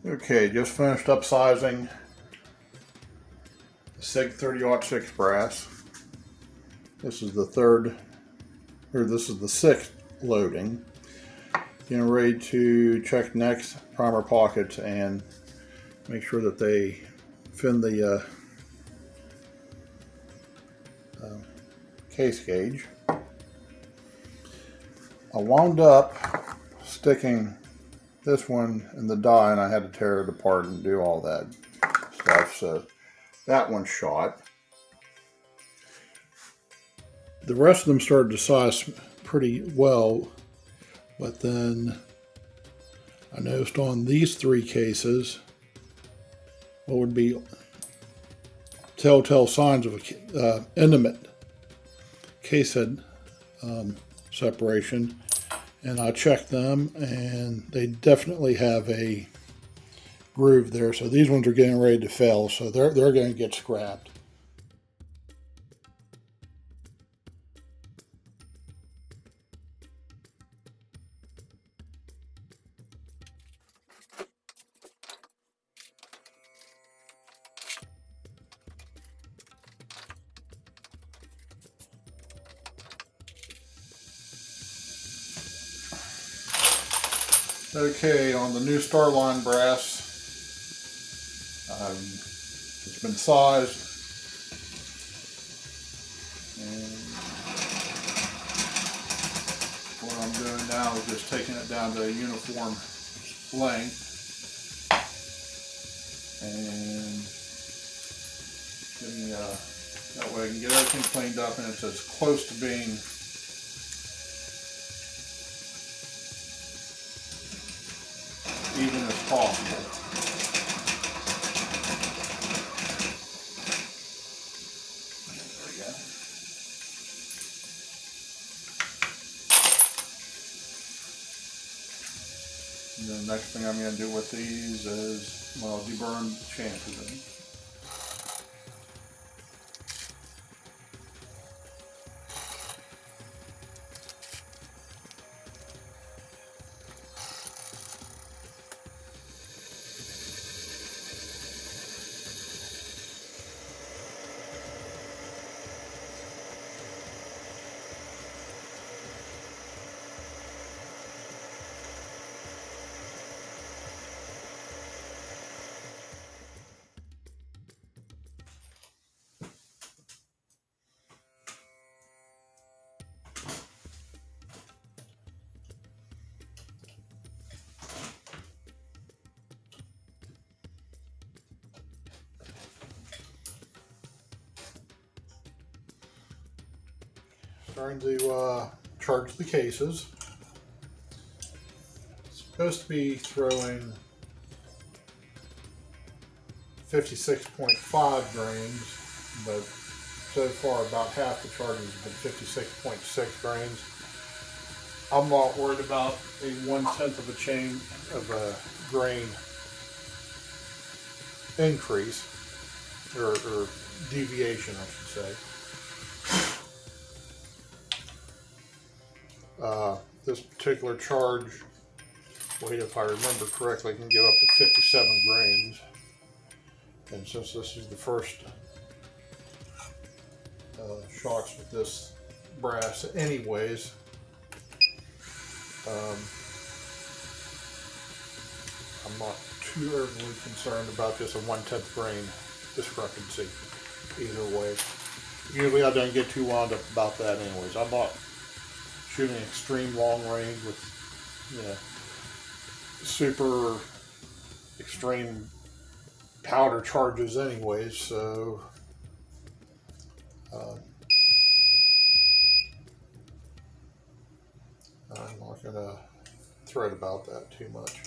Okay, just finished upsizing the SIG 30-06 brass. This is the sixth loading. Getting ready to check next primer pockets and make sure that they fit the case gauge. I wound up sticking this one in the die, and I had to tear it apart and do all that stuff, so that one's shot. The rest of them started to size pretty well, but then I noticed on these three cases what would be telltale signs of a intimate casehead separation, and I checked them and they definitely have a groove there, so these ones are getting ready to fail, so they're going to get scrapped. Okay, on the new Starline brass, it's been sized, and what I'm doing now is just taking it down to a uniform length and getting, that way I can get everything cleaned up and it's as close to being even as possible. There we go. And then the next thing I'm going to do with these is, well, deburn chances of them. Starting to charge the cases. It's supposed to be throwing 56.5 grains, but so far about half the charges have been 56.6 grains. I'm not worried about a 1/10 of a chain of a grain increase or deviation, I should say. This particular charge weight, if I remember correctly, can go up to 57 grains. And since this is the first shocks with this brass anyways, I'm not too overly concerned about just a 1/10 grain discrepancy either way. Usually I don't get too wound up about that anyways. I'm not shooting extreme long range with, super extreme powder charges anyways, so I'm not gonna fret about that too much.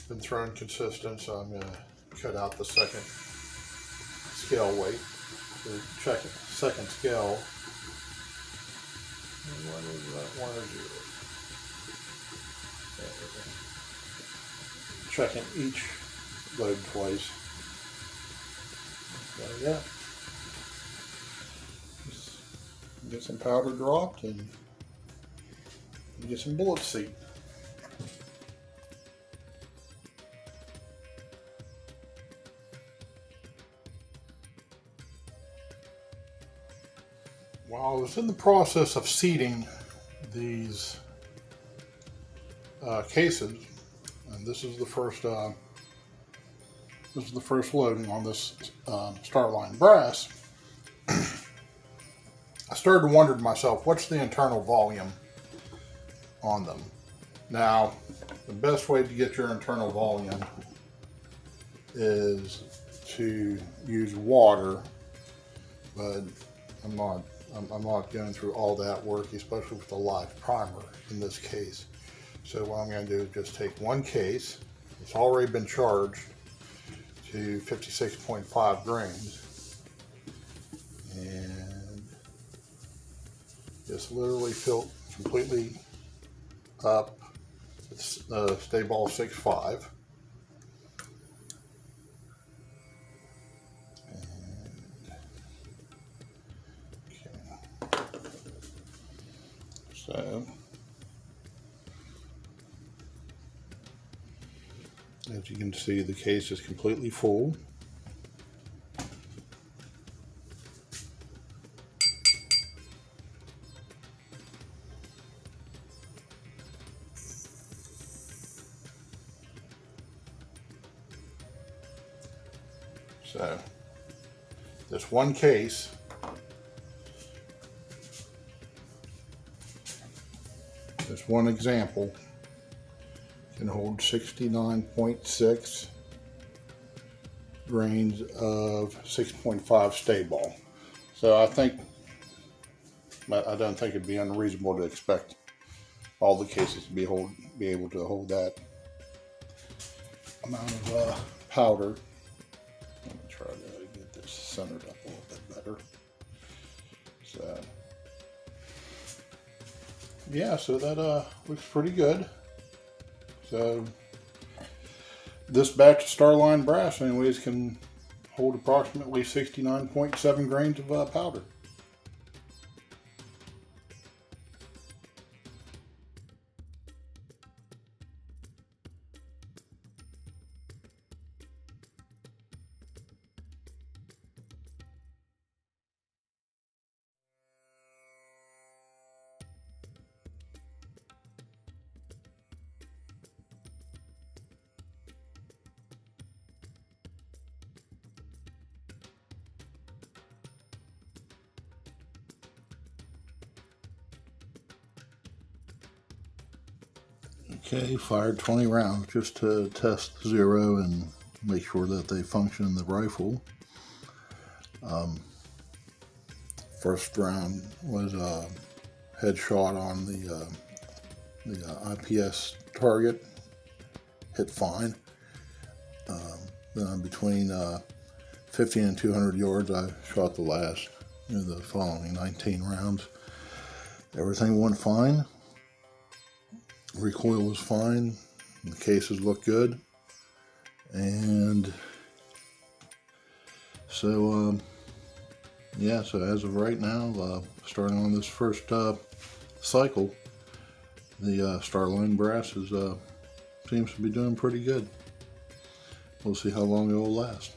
Been throwing consistent, so I'm gonna cut out the second scale weight. So check it, second scale. What is that? 1 or 0. Checking each load twice. So yeah, just get some powder dropped and get some bullet seat. While I was in the process of seating these cases, and this is the first loading on this Starline brass, I started to wonder to myself, what's the internal volume on them? Now, the best way to get your internal volume is to use water, but I'm not going through all that work, especially with a live primer in this case. So what I'm going to do is just take one case. It's already been charged to 56.5 grains, and just literally fill completely up with Stay-Ball 6.5. So, as you can see, the case is completely full. So, this one case this one example can hold 69.6 grains of 6.5 Stay-Ball. So I don't think it'd be unreasonable to expect all the cases to be able to hold that amount of powder. Let me try to get this centered up a little bit better. So yeah, so that looks pretty good. So this batch of Starline brass anyways can hold approximately 69.7 grains of powder. Okay, fired 20 rounds just to test the zero and make sure that they function in the rifle. First round was a headshot on the IPS target, hit fine. Then between 50 and 200 yards, I shot the last, the following 19 rounds. Everything went fine. Recoil was fine. The cases look good. And so, yeah, so as of right now, starting on this first cycle, the Starline brass seems to be doing pretty good. We'll see how long it will last.